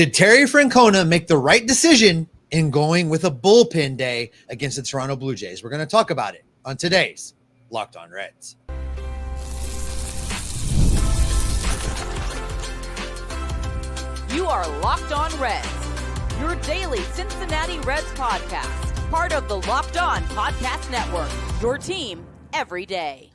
Did Terry Francona make the right decision in going with a bullpen day against the Toronto Blue Jays? We're going to talk about it on today's Locked On Reds. You are Locked On Reds, your daily Cincinnati Reds podcast, part of the Locked On Podcast Network, your team every day.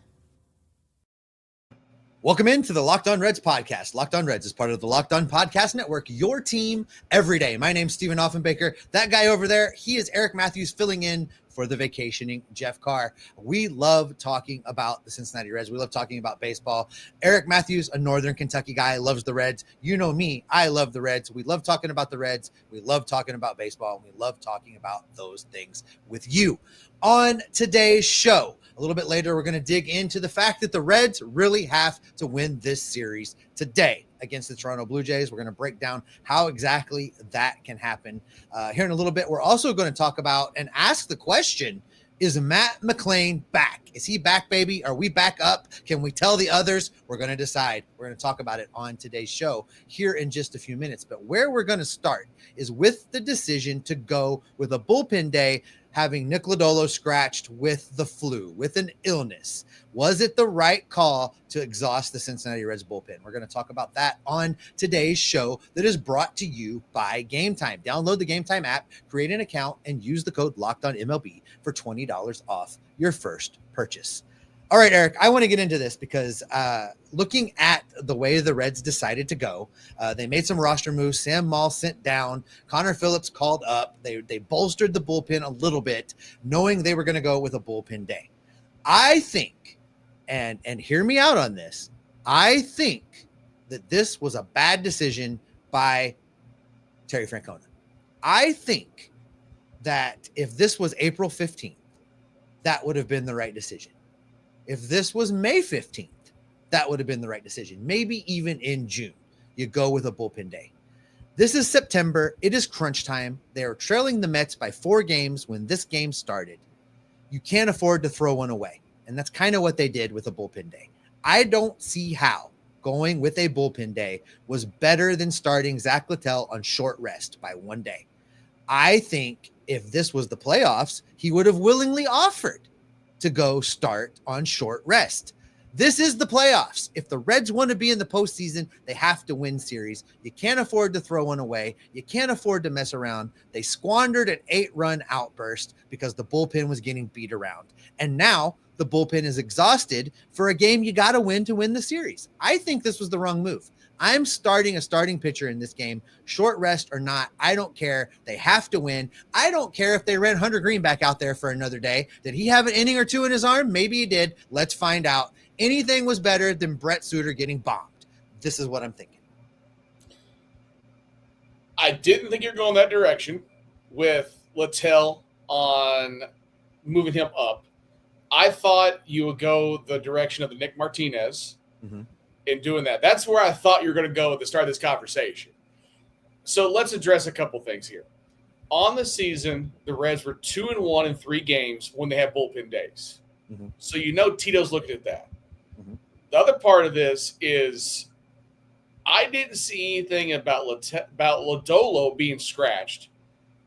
Welcome into the Locked On Reds podcast. Locked On Reds is part of the Locked On Podcast Network, your team every day. My name's Stephen Offenbaker. That guy over there, he is Eric Matthews, filling in for the vacationing Jeff Carr. We love talking about the Cincinnati Reds. We love talking about baseball. Eric Matthews, a Northern Kentucky guy, loves the Reds. You know me, I love the Reds. We love talking about the Reds. We love talking about baseball. We love talking about those things with you. On today's show, a little bit later, we're going to dig into the fact that the Reds really have to win this series today against the Toronto Blue Jays. We're going to break down how exactly that can happen here in a little bit. We're also going to talk about and ask the question, is Matt McLain back? Is he back, baby? Are we back up? Can we tell the others? We're going to decide. We're going to talk about it on today's show here in just a few minutes. But where we're going to start is with the decision to go with a bullpen day, having Nick Lodolo scratched with the flu, with an illness. Was it the right call to exhaust the Cincinnati Reds bullpen? We're going to talk about that on today's show that is brought to you by Game Time. Download the Game Time app, create an account, and use the code LOCKEDONMLB for $20 off your first purchase. All right, Eric, I want to get into this because looking at the way the Reds decided to go, they made some roster moves. Sam Maul sent down. Connor Phillips called up. They bolstered the bullpen a little bit, knowing they were going to go with a bullpen day. I think, and hear me out on this, I think that this was a bad decision by Terry Francona. I think that if this was April 15th, that would have been the right decision. If this was May 15th, that would have been the right decision. Maybe even in June, you go with a bullpen day. This is September. It is crunch time. They are trailing the Mets by 4 games when this game started. You can't afford to throw one away. And that's kind of what they did with a bullpen day. I don't see how going with a bullpen day was better than starting Zach Littell on short rest by 1 day. I think if this was the playoffs, he would have willingly offered to go start on short rest. This is the playoffs. If the Reds want to be in the postseason, they have to win series. You can't afford to throw one away. You can't afford to mess around. They squandered an 8-run outburst because the bullpen was getting beat around. And now the bullpen is exhausted for a game you got to win the series. I think this was the wrong move. I'm starting a starting pitcher in this game, short rest or not. I don't care. They have to win. I don't care if they ran Hunter Green back out there for another day. Did he have an inning or two in his arm? Maybe he did. Let's find out. Anything was better than Brett Suter getting bombed. This is what I'm thinking. I didn't think you were going that direction with Littell on moving him up. I thought you would go the direction of the Nick Martinez. Mm-hmm. In doing that. That's where I thought you were going to go at the start of this conversation. So let's address a couple things here. On the season, the Reds were 2-1 in 3 games when they had bullpen days. Mm-hmm. So you know Tito's looking at that. Mm-hmm. The other part of this is I didn't see anything about Lodolo being scratched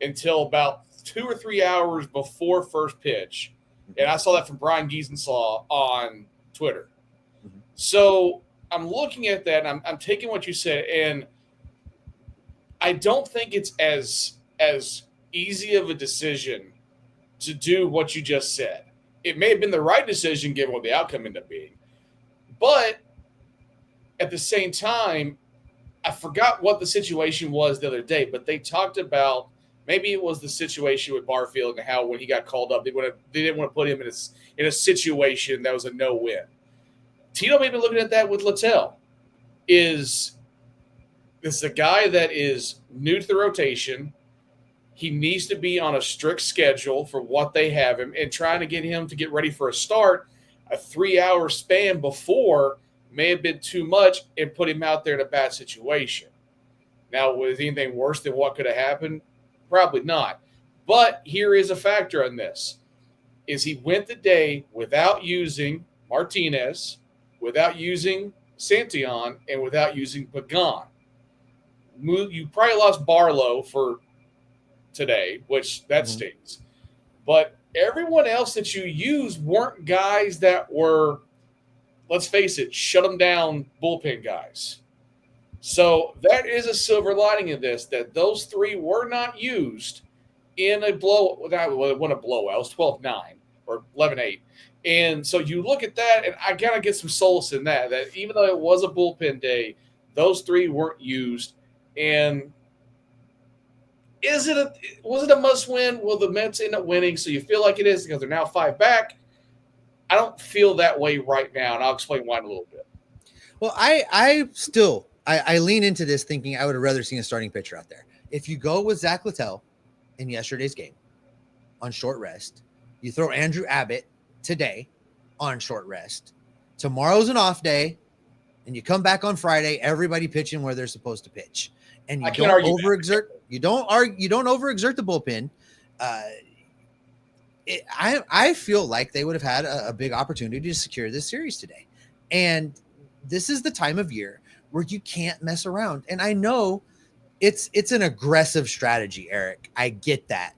until about 2 or 3 hours before first pitch. Mm-hmm. And I saw that from Brian Giesenslaw on Twitter. Mm-hmm. So I'm looking at that, and I'm taking what you said, and I don't think it's as easy of a decision to do what you just said. It may have been the right decision given what the outcome ended up being. But at the same time, I forgot what the situation was the other day, but they talked about maybe it was the situation with Barfield and how when he got called up, they didn't want to put him in a situation that was a no-win. Tito may be looking at that with Littell. Is this a guy that is new to the rotation? He needs to be on a strict schedule for what they have him, and trying to get him to get ready for a start, a 3-hour span before may have been too much and put him out there in a bad situation. Now, was anything worse than what could have happened? Probably not. But here is a factor on this. Is he went the day without using Martinez, without using Santillan, and without using Pagan. You probably lost Barlow for today, which that stings. But everyone else that you used weren't guys that were, let's face it, shut them down bullpen guys. So that is a silver lining in this, that those three were not used in a blowout. It wasn't a blowout. It was 12-9 or 11-8. And so you look at that, and I got to get some solace in that even though it was a bullpen day, those three weren't used. And was it a must-win? Will the Mets end up winning? So you feel like it is because they're now 5 back. I don't feel that way right now, and I'll explain why in a little bit. Well, I lean into this thinking I would have rather seen a starting pitcher out there. If you go with Zach Littell in yesterday's game on short rest, you throw Andrew Abbott today on short rest. Tomorrow's an off day, and you come back on Friday, everybody pitching where they're supposed to pitch. And you don't overexert. You don't overexert the bullpen. I feel like they would have had a big opportunity to secure this series today. And this is the time of year where you can't mess around. And I know it's an aggressive strategy, Eric. I get that.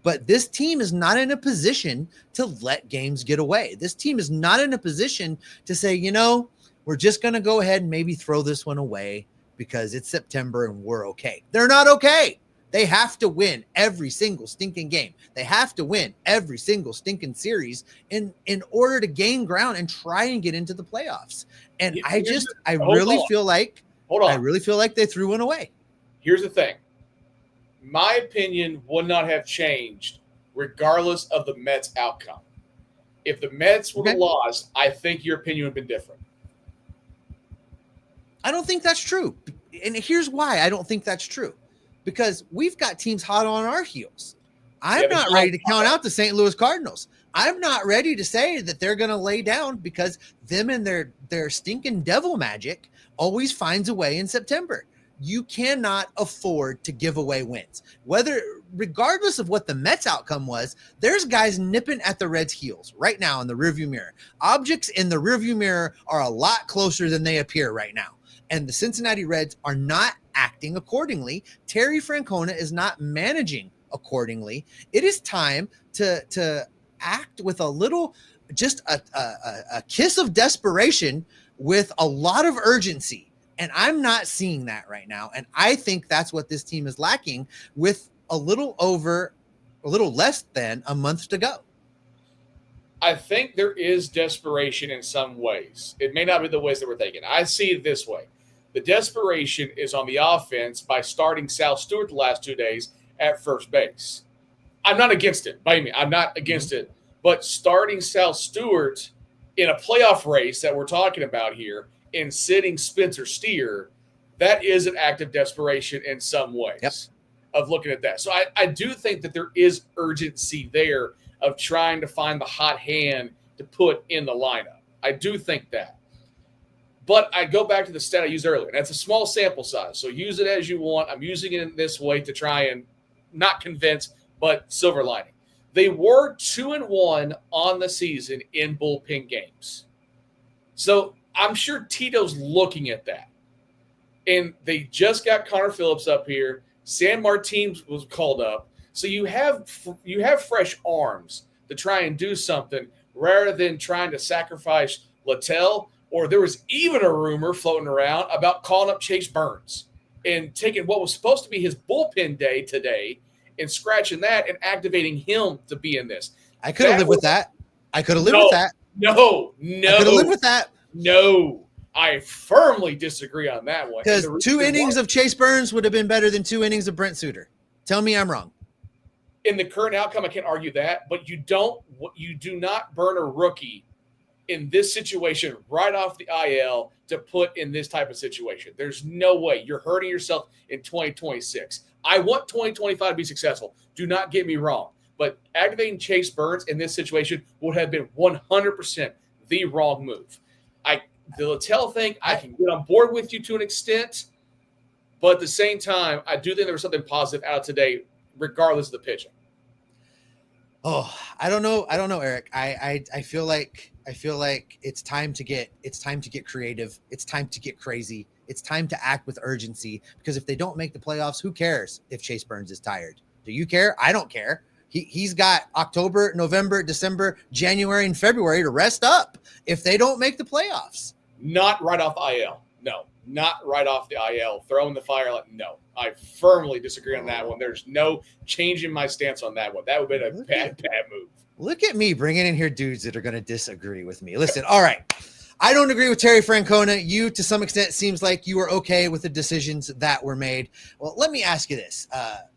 But this team is not in a position to let games get away. This team is not in a position to say, we're just going to go ahead and maybe throw this one away because it's September and we're okay. They're not okay. They have to win every single stinking game. They have to win every single stinking series in order to gain ground and try and get into the playoffs. And I really feel like they threw one away. Here's the thing. My opinion would not have changed regardless of the Mets outcome. If the Mets would have lost, I think your opinion would have been different. I don't think that's true. And here's why I don't think that's true. Because we've got teams hot on our heels. I'm not ready to count out the St. Louis Cardinals. I'm not ready to say that they're going to lay down because them and their stinking devil magic always finds a way in September. You cannot afford to give away wins. Regardless of what the Mets outcome was, there's guys nipping at the Reds' heels right now in the rearview mirror. Objects in the rearview mirror are a lot closer than they appear right now. And the Cincinnati Reds are not acting accordingly. Terry Francona is not managing accordingly. It is time to act with a little, just a kiss of desperation with a lot of urgency. And I'm not seeing that right now. And I think that's what this team is lacking with a little less than a month to go. I think there is desperation in some ways. It may not be the ways that we're thinking. I see it this way. The desperation is on the offense by starting Sal Stewart the last 2 days at first base. I'm not against it. Believe me, I'm not against it. But starting Sal Stewart in a playoff race that we're talking about here and sitting Spencer Steer, that is an act of desperation in some ways of looking at that. So I do think that there is urgency there of trying to find the hot hand to put in the lineup. I do think that. But I go back to the stat I used earlier. That's a small sample size, so use it as you want. I'm using it in this way to try and not convince, but silver lining. They were 2-1 on the season in bullpen games. So I'm sure Tito's looking at that. And they just got Connor Phillips up here. San Martin was called up. So you have fresh arms to try and do something rather than trying to sacrifice Littell. Or there was even a rumor floating around about calling up Chase Burns and taking what was supposed to be his bullpen day today and scratching that and activating him to be in this. I could have lived with that. I could have lived with that. No. I could have lived with that. No. I firmly disagree on that one. Because 2 innings of Chase Burns would have been better than 2 innings of Brent Suter. Tell me I'm wrong. In the current outcome, I can't argue that, but you do not burn a rookie in this situation right off the IL to put in this type of situation. There's no way. You're hurting yourself in 2026. I want 2025 to be successful. Do not get me wrong. But activating Chase Burns in this situation would have been 100% the wrong move. The Littell thing, I can get on board with you to an extent, but at the same time, I do think there was something positive out of today, regardless of the pitching. Oh, I don't know, Eric. I feel like I feel like it's time to get creative. It's time to get crazy. It's time to act with urgency, because if they don't make the playoffs, who cares if Chase Burns is tired? Do you care? I don't care. He's got October, November, December, January, and February to rest up if they don't make the playoffs. Not right off IL. No, not right off the IL. Throw in the fire. No, I firmly disagree on that one. There's no change in my stance on that one. That would have been a bad move. Look at me bringing in here dudes that are going to disagree with me. Listen, all right. I don't agree with Terry Francona. You, to some extent, seems like you were okay with the decisions that were made. Well, let me ask you this.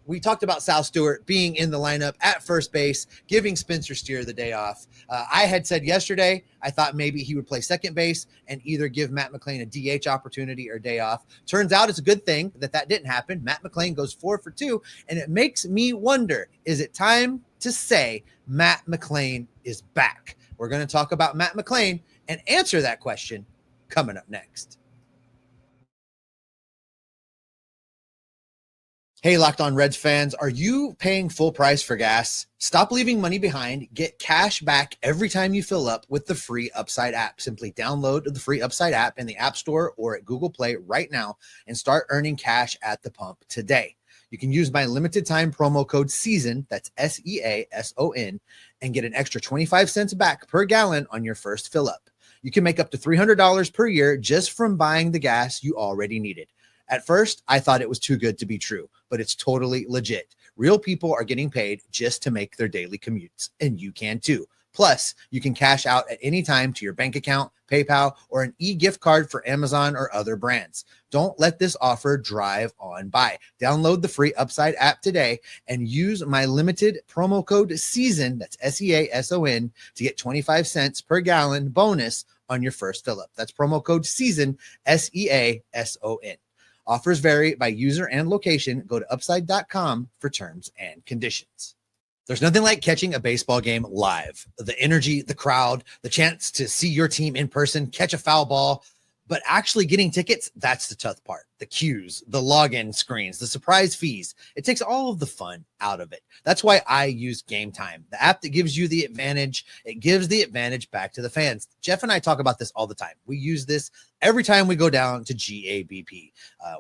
We talked about Sal Stewart being in the lineup at first base, giving Spencer Steer the day off. I had said yesterday, I thought maybe he would play second base and either give Matt McLain a DH opportunity or day off. Turns out it's a good thing that didn't happen. Matt McLain goes 4 for 2, and it makes me wonder, is it time to say Matt McLain is back? We're going to talk about Matt McLain and answer that question coming up next. Hey, Locked On Reds fans, are you paying full price for gas? Stop leaving money behind. Get cash back every time you fill up with the free Upside app. Simply download the free Upside app in the App Store or at Google Play right now and start earning cash at the pump today. You can use my limited time promo code SEASON, that's SEASON, and get an extra 25 cents back per gallon on your first fill up. You can make up to $300 per year just from buying the gas you already needed. At first, I thought it was too good to be true, but it's totally legit. Real people are getting paid just to make their daily commutes, and you can too. Plus, you can cash out at any time to your bank account, PayPal, or an e-gift card for Amazon or other brands. Don't let this offer drive on by. Download the free Upside app today and use my limited promo code SEASON, that's SEASON, to get 25 cents per gallon bonus on your first fill up. That's promo code SEASON, SEASON. Offers vary by user and location. Go to upside.com for terms and conditions. There's nothing like catching a baseball game live. The energy, the crowd, the chance to see your team in person, catch a foul ball. But actually getting tickets, that's the tough part. The queues, the login screens, the surprise fees. It takes all of the fun out of it. That's why I use Game Time, the app that gives you the advantage. It gives the advantage back to the fans. Jeff and I talk about this all the time. We use this every time we go down to GABP.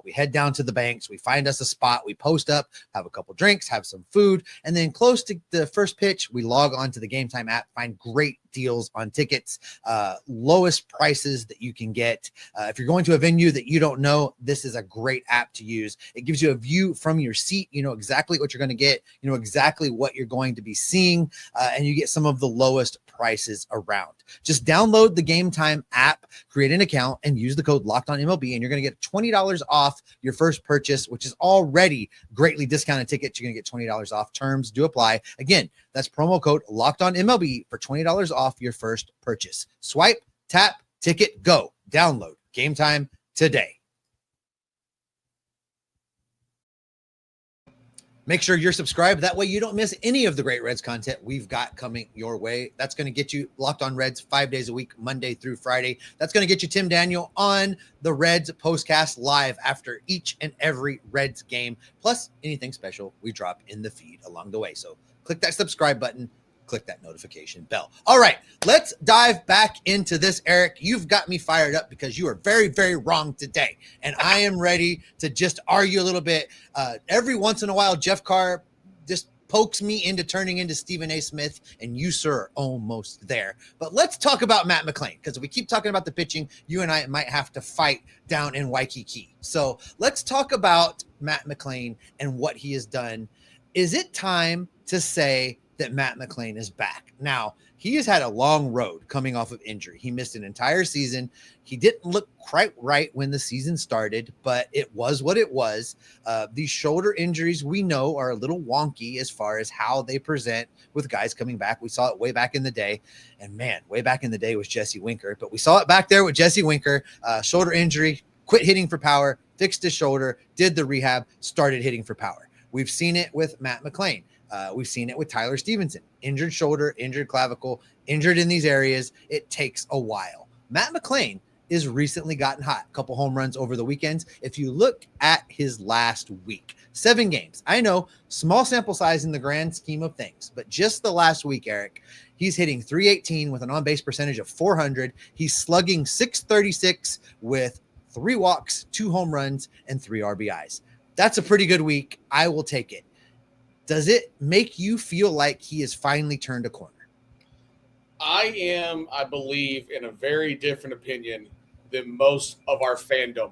We head down to the banks. We find us a spot. We post up, have a couple drinks, have some food. And then close to the first pitch, we log on to the Game Time app, find great deals on tickets, lowest prices that you can get. If you're going to a venue that you don't know, this is a great app to use. It gives you a view from your seat. You know exactly what you're going to get. You know exactly what you're going to be seeing, and you get some of the lowest prices around. Just download the Game Time app, create an account, and use the code LOCKEDONMLB, and you're going to get $20 off your first purchase, which is already greatly discounted tickets. You're going to get $20 off. Terms do apply. Again, that's promo code LOCKEDONMLB for $20 off your first purchase. Swipe, tap, ticket, go. Download Game Time today. Make sure you're subscribed. That way you don't miss any of the great Reds content we've got coming your way. That's going to get you Locked On Reds 5 days a week, Monday through Friday. That's going to get you Tim Daniel on the Reds postcast live after each and every Reds game, plus anything special we drop in the feed along the way. So click that subscribe button. Click that notification bell. All right, let's dive back into this, Eric. You've got me fired up because you are very, very wrong today. And I am ready to just argue a little bit. Every once in a while, Jeff Carr just pokes me into turning into Stephen A. Smith, and you, sir, are almost there. But let's talk about Matt McLain, because if we keep talking about the pitching, you and I might have to fight down in Waikiki. So let's talk about Matt McLain and what he has done. Is it time to say that Matt McLain is back? Now, he has had a long road coming off of injury. He missed an entire season. He didn't look quite right when the season started, but it was what it was. These shoulder injuries, we know, are a little wonky as far as how they present with guys coming back. We saw it way back in the day. And man, way back in the day was Jesse Winker. But we saw it back there with Jesse Winker, shoulder injury, quit hitting for power, fixed his shoulder, did the rehab, started hitting for power. We've seen it with Matt McLain. We've seen it with Tyler Stevenson, injured shoulder, injured clavicle, injured in these areas. It takes a while. Matt McLain is recently gotten hot. A couple home runs over the weekends. If you look at his last week, 7 games. I know, small sample size in the grand scheme of things, but just the last week, Eric, he's hitting .318 with an on-base percentage of .400. He's slugging .636 with 3 walks, 2 home runs, and 3 RBIs. That's a pretty good week. I will take it. Does it make you feel like he has finally turned a corner? I believe, in a very different opinion than most of our fandom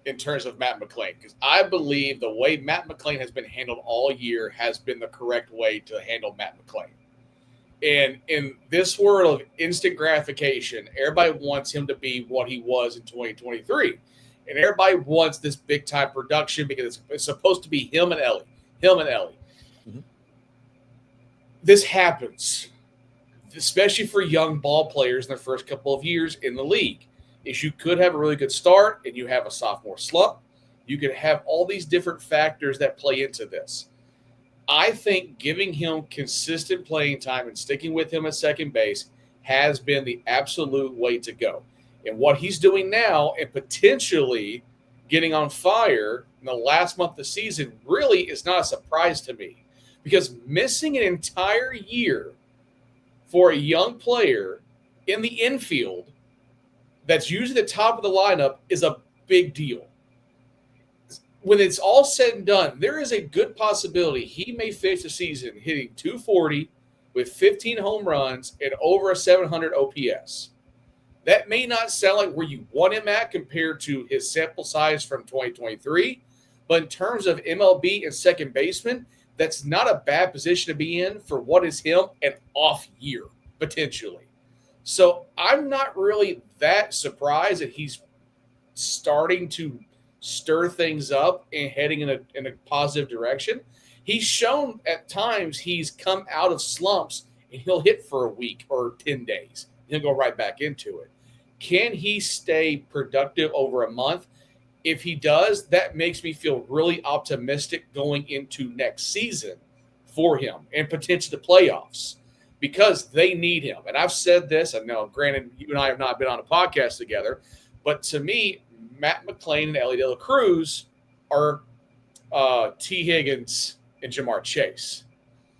in terms of Matt McLain, because I believe the way Matt McLain has been handled all year has been the correct way to handle Matt McLain. And in this world of instant gratification, everybody wants him to be what he was in 2023. And everybody wants this big-time production because it's supposed to be him and Ellie. Mm-hmm. This happens, especially for young ball players in their first couple of years in the league, is you could have a really good start and you have a sophomore slump. You could have all these different factors that play into this. I think giving him consistent playing time and sticking with him at second base has been the absolute way to go. And what he's doing now and potentially getting on fire in the last month of the season really is not a surprise to me, because missing an entire year for a young player in the infield that's usually the top of the lineup is a big deal. When it's all said and done, there is a good possibility he may finish the season hitting .240 with 15 home runs and over a 700 OPS. That may not sound like where you want him at compared to his sample size from 2023, but in terms of MLB and second baseman, that's not a bad position to be in for what is him an off year, potentially. So I'm not really that surprised that he's starting to stir things up and heading in a positive direction. He's shown at times he's come out of slumps and he'll hit for a week or 10 days. He'll go right back into it. Can he stay productive over a month? If he does, that makes me feel really optimistic going into next season for him and potentially the playoffs, because they need him. And I've said this, I know, granted, you and I have not been on a podcast together, but to me, Matt McLain and Ellie De La Cruz are T. Higgins and Jamar Chase,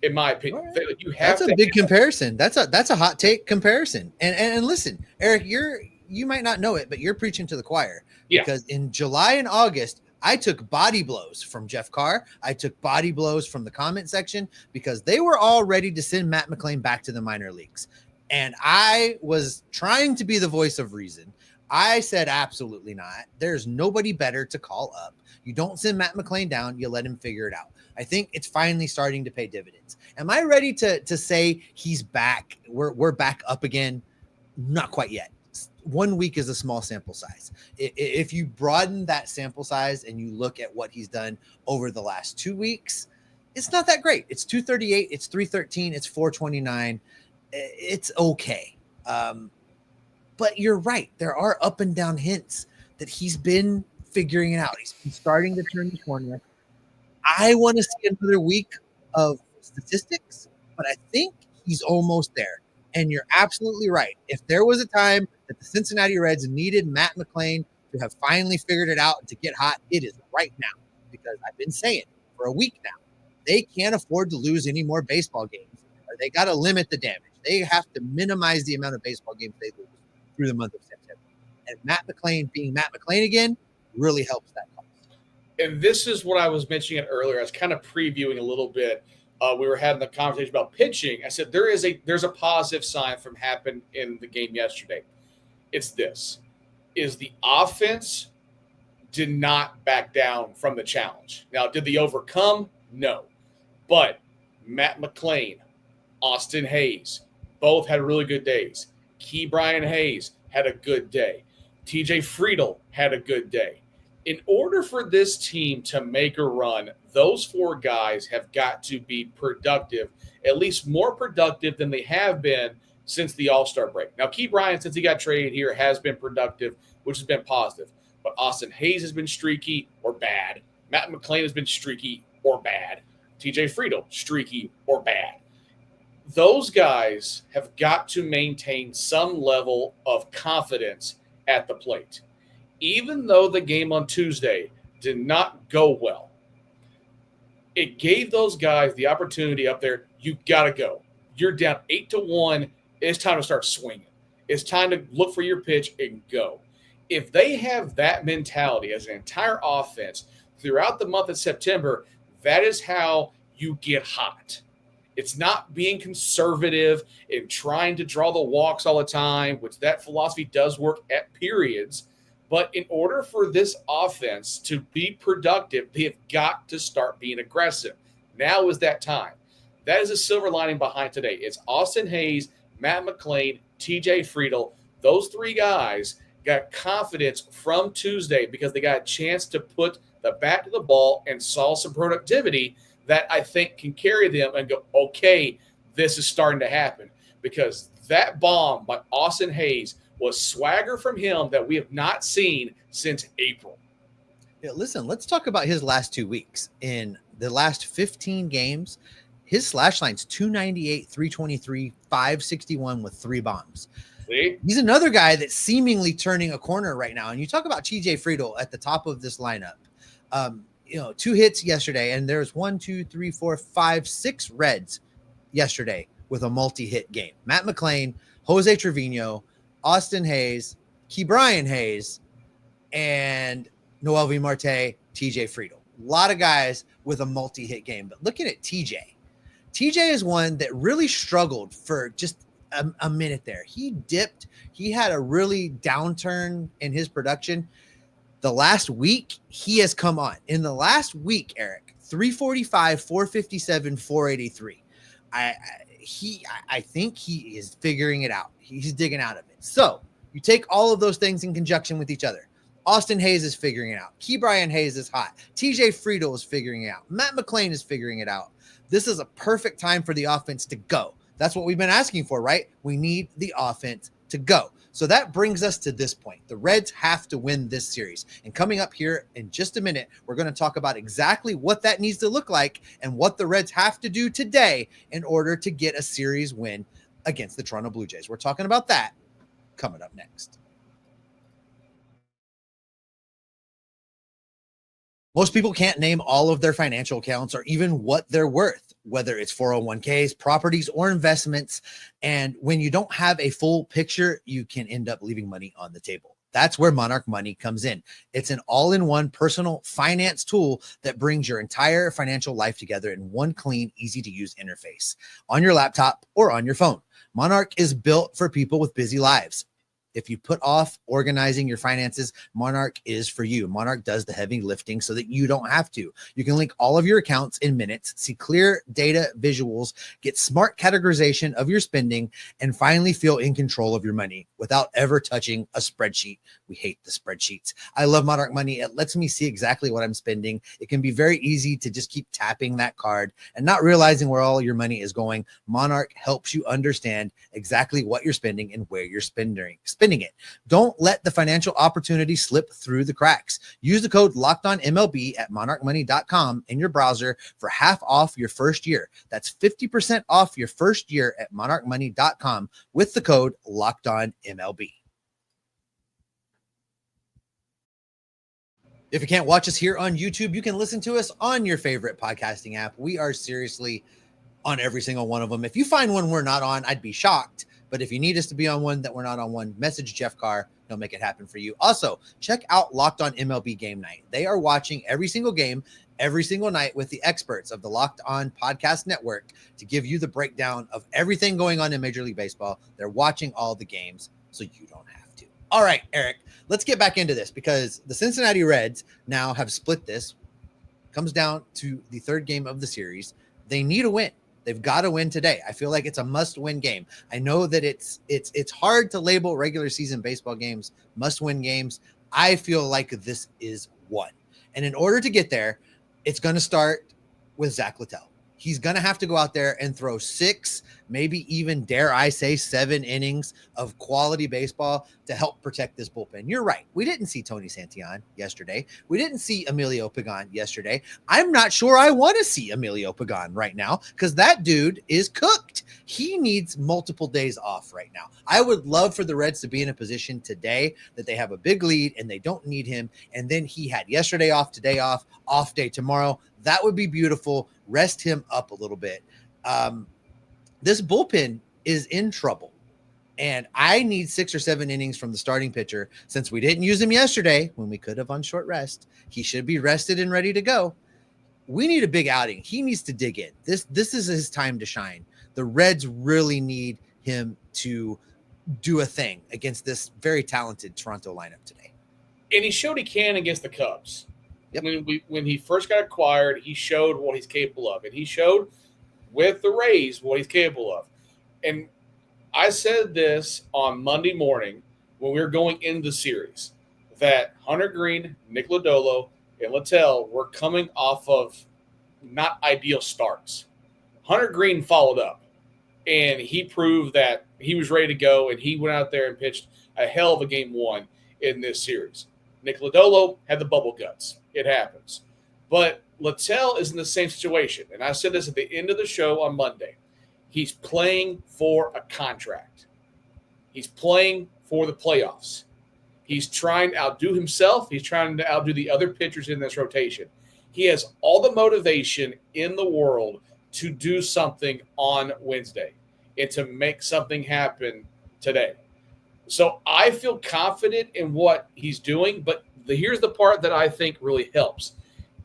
in my opinion. Right. You have That's a big comparison. That's a hot take comparison. And listen, Eric, you might not know it, but you're preaching to the choir. Yeah. Because in July and August, I took body blows from Jeff Carr. I took body blows from the comment section because they were all ready to send Matt McLain back to the minor leagues. And I was trying to be the voice of reason. I said, absolutely not. There's nobody better to call up. You don't send Matt McLain down. You let him figure it out. I think it's finally starting to pay dividends. Am I ready to say he's back? We're back up again? Not quite yet. 1 week is a small sample size. If you broaden that sample size and you look at what he's done over the last 2 weeks, it's not that great. It's 238, it's 313, it's 429. It's okay. But you're right. There are up and down hints that he's been figuring it out. He's been starting to turn the corner. I want to see another week of statistics, but I think he's almost there. And you're absolutely right. If there was a time that the Cincinnati Reds needed Matt McLain to have finally figured it out and to get hot, it is right now. Because I've been saying for a week now, they can't afford to lose any more baseball games. Or they got to limit the damage. They have to minimize the amount of baseball games they lose through the month of September. And Matt McLain being Matt McLain again really helps that cause. And this is what I was mentioning earlier. I was kind of previewing a little bit. We were having the conversation about pitching. I said there's a positive sign from happened in the game yesterday. It's this: is the offense did not back down from the challenge. Now, did they overcome? No. But Matt McLain, Austin Hayes, both had really good days. Brian Hayes had a good day. TJ Friedel had a good day. In order for this team to make a run, those 4 guys have got to be productive, at least more productive than they have been since the All-Star break. Now, Brian, since he got traded here, has been productive, which has been positive. But Austin Hayes has been streaky or bad. Matt McLain has been streaky or bad. TJ Friedel, streaky or bad. Those guys have got to maintain some level of confidence at the plate. Even though the game on Tuesday did not go well, it gave those guys the opportunity up there. You got to go. You're down 8-1. It's time to start swinging. It's time to look for your pitch and go. If they have that mentality as an entire offense throughout the month of September, that is how you get hot. It's not being conservative and trying to draw the walks all the time, which that philosophy does work at periods. But in order for this offense to be productive, they have got to start being aggressive. Now is that time. That is a silver lining behind today. It's Austin Hayes, Matt McLain, TJ Friedel. Those three guys got confidence from Tuesday because they got a chance to put the bat to the ball and saw some productivity that I think can carry them and go, okay, this is starting to happen. Because that bomb by Austin Hayes was swagger from him that we have not seen since April. Yeah, listen, let's talk about his last 2 weeks. In the last 15 games, his slash line's 298, 323, 561 with 3 bombs. See? He's another guy that's seemingly turning a corner right now. And you talk about TJ Friedel at the top of this lineup. 2 hits yesterday, and there's 6 Reds yesterday with a multi-hit game. Matt McLain, Jose Trevino, Austin Hayes, Ke'Bryan Hayes, and Noelvi Marte, TJ Friedel. A lot of guys with a multi-hit game. But looking at TJ is one that really struggled for just a minute there. He dipped. He had a really downturn in his production. The last week, he has come on. In the last week, Eric, 345, 457, 483. I think he is figuring it out. He's digging out of it. So you take all of those things in conjunction with each other. Austin Hayes is figuring it out. Ke'Bryan Hayes is hot. TJ Friedel is figuring it out. Matt McLain is figuring it out. This is a perfect time for the offense to go. That's what we've been asking for, right? We need the offense to go. So that brings us to this point. The Reds have to win this series. And coming up here in just a minute, we're going to talk about exactly what that needs to look like and what the Reds have to do today in order to get a series win against the Toronto Blue Jays. We're talking about that coming up next. Most people can't name all of their financial accounts or even what they're worth, whether it's 401ks, properties, or investments. And when you don't have a full picture, you can end up leaving money on the table. That's where Monarch Money comes in. It's an all-in-one personal finance tool that brings your entire financial life together in one clean, easy-to-use interface on your laptop or on your phone. Monarch is built for people with busy lives. If you put off organizing your finances, Monarch is for you. Monarch does the heavy lifting so that you don't have to. You can link all of your accounts in minutes, see clear data visuals, get smart categorization of your spending, and finally feel in control of your money without ever touching a spreadsheet. We hate the spreadsheets. I love Monarch Money. It lets me see exactly what I'm spending. It can be very easy to just keep tapping that card and not realizing where all your money is going. Monarch helps you understand exactly what you're spending and where you're spending it. Don't let the financial opportunity slip through the cracks. Use the code LOCKEDONMLB at monarchmoney.com in your browser for half off your first year. That's 50% off your first year at monarchmoney.com with the code LOCKEDONMLB. If you can't watch us here on YouTube, you can listen to us on your favorite podcasting app. We are seriously on every single one of them. If you find one we're not on, I'd be shocked. But if you need us to be on one that we're not on one, message Jeff Carr. He'll make it happen for you. Also, check out Locked On MLB Game Night. They are watching every single game, every single night with the experts of the Locked On Podcast Network to give you the breakdown of everything going on in Major League Baseball. They're watching all the games, so you don't have to. All right, Eric, let's get back into this because the Cincinnati Reds now have split this. Comes down to the third game of the series. They need a win. They've got to win today. I feel like it's a must-win game. I know that it's hard to label regular season baseball games must-win games. I feel like this is one. And in order to get there, it's going to start with Zach Littell. He's going to have to go out there and throw 6, maybe even, dare I say, 7 innings of quality baseball to help protect this bullpen. You're right. We didn't see Tony Santillan yesterday. We didn't see Emilio Pagan yesterday. I'm not sure I want to see Emilio Pagan right now because that dude is cooked. He needs multiple days off right now. I would love for the Reds to be in a position today that they have a big lead and they don't need him. And then he had yesterday off, today off day tomorrow. That would be beautiful. Rest him up a little bit. This bullpen is in trouble. And I need 6 or 7 innings from the starting pitcher. Since we didn't use him yesterday when we could have on short rest, he should be rested and ready to go. We need a big outing. He needs to dig in. This is his time to shine. The Reds really need him to do a thing against this very talented Toronto lineup today. And he showed he can against the Cubs. Yep. When he first got acquired, he showed what he's capable of. And he showed with the Rays what he's capable of. And I said this on Monday morning when we were going into the series, that Hunter Green, Nick Lodolo, and Littell were coming off of not ideal starts. Hunter Green followed up, and he proved that he was ready to go, and he went out there and pitched a hell of a game 1 in this series. Nick Lodolo had the bubble guts. It happens. But Littell is in the same situation, and I said this at the end of the show on Monday. He's playing for a contract. He's playing for the playoffs. He's trying to outdo himself. He's trying to outdo the other pitchers in this rotation. He has all the motivation in the world to do something on Wednesday and to make something happen today. So I feel confident in what he's doing, but here's the part that I think really helps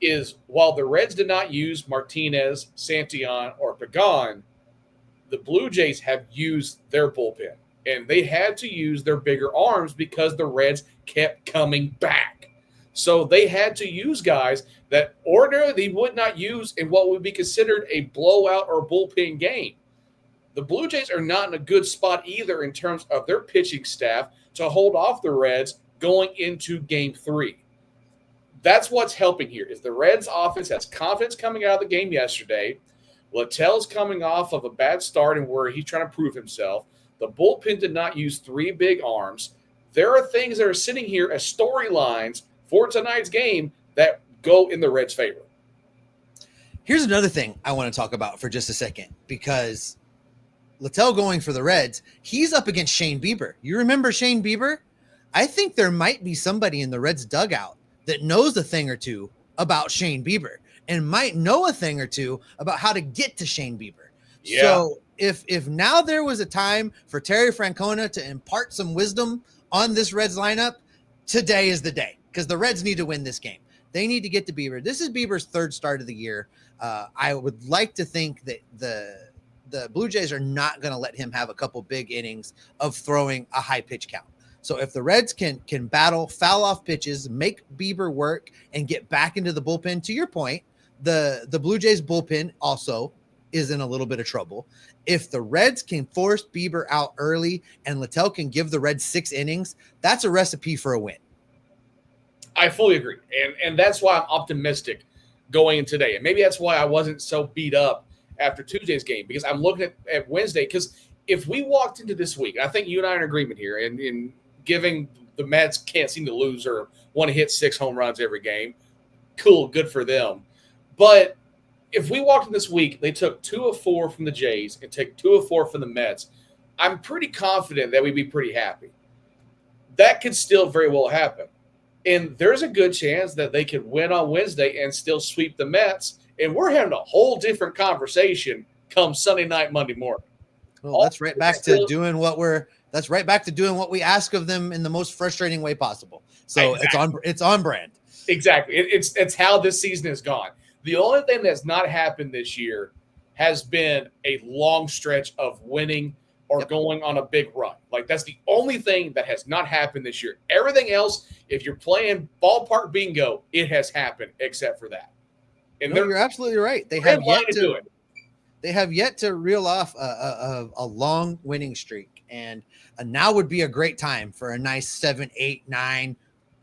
is while the Reds did not use Martinez, Santillan, or Pagan, the Blue Jays have used their bullpen, and they had to use their bigger arms because the Reds kept coming back. So they had to use guys that ordinarily they would not use in what would be considered a blowout or bullpen game. The Blue Jays are not in a good spot either in terms of their pitching staff to hold off the Reds going into Game 3. That's what's helping here is the Reds offense has confidence coming out of the game yesterday. Littell's coming off of a bad start and where he's trying to prove himself. The bullpen did not use 3 big arms. There are things that are sitting here as storylines for tonight's game that go in the Reds' favor. Here's another thing I want to talk about for just a second, because Littell going for the Reds, he's up against Shane Bieber. You remember Shane Bieber? I think there might be somebody in the Reds dugout that knows a thing or two about Shane Bieber and might know a thing or two about how to get to Shane Bieber. Yeah. So if now there was a time for Terry Francona to impart some wisdom on this Reds lineup, today is the day, because the Reds need to win this game. They need to get to Bieber. This is Bieber's 3rd start of the year. I would like to think that the Blue Jays are not going to let him have a couple big innings of throwing a high pitch count. So if the Reds can battle, foul off pitches, make Bieber work, and get back into the bullpen, to your point, the Blue Jays bullpen also is in a little bit of trouble. If the Reds can force Bieber out early and Littell can give the Reds 6 innings, that's a recipe for a win. I fully agree. And that's why I'm optimistic going in today. And maybe that's why I wasn't so beat up after Tuesday's game, because I'm looking at Wednesday. Because if we walked into this week, I think you and I are in agreement here, and in giving the Mets can't seem to lose or want to hit 6 home runs every game. Cool, good for them. But if we walked in this week, they took 2 of 4 from the Jays and take 2 of 4 from the Mets, I'm pretty confident that we'd be pretty happy. That could still very well happen. And there's a good chance that they could win on Wednesday and still sweep the Mets. And we're having a whole different conversation come Sunday night, Monday morning. Well, that's right back to doing what we ask of them in the most frustrating way possible. So exactly. It's on brand. Exactly. It's how this season has gone. The only thing that's not happened this year has been a long stretch of winning or going on a big run. Like, that's the only thing that has not happened this year. Everything else, if you're playing ballpark bingo, it has happened except for that. And no, you're absolutely right. They have yet to reel off a long winning streak. And now would be a great time for a nice 7, 8, 9,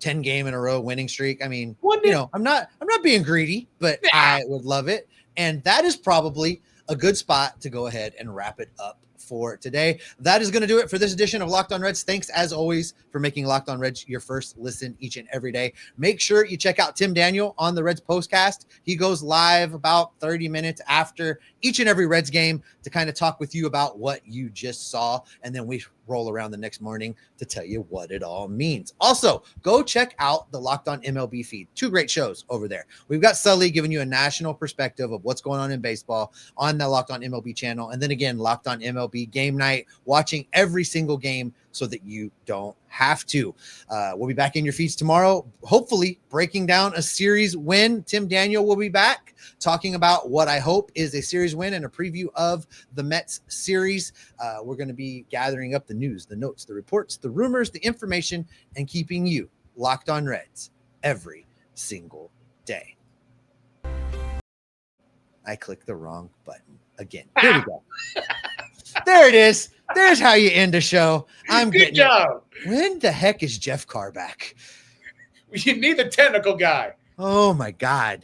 10 game in a row winning streak. I mean, Wouldn't you it? know, I'm not being greedy, but Nah. I would love it. And that is probably a good spot to go ahead and wrap it up for today. That is going to do it for this edition of Locked On Reds. Thanks as always for making Locked On Reds your first listen each and every day. Make sure you check out Tim Daniel on the Reds Postcast. He goes live about 30 minutes after each and every Reds game to kind of talk with you about what you just saw. And then we roll around the next morning to tell you what it all means. Also, go check out the Locked On MLB feed. 2 great shows over there. We've got Sully giving you a national perspective of what's going on in baseball on the Locked On MLB channel. And then again, Locked On MLB game night, watching every single game so that you don't have to. We'll be back in your feeds tomorrow, hopefully breaking down a series win. Tim Daniel will be back talking about what I hope is a series win and a preview of the Mets series. We're going to be gathering up the news, the notes, the reports, the rumors, the information, and keeping you locked on Reds every single day. I clicked the wrong button again. Here we go. There it is. There's how you end a show. I'm Good getting job. it. When the heck is Jeff Carr back? You need the technical guy. Oh my God.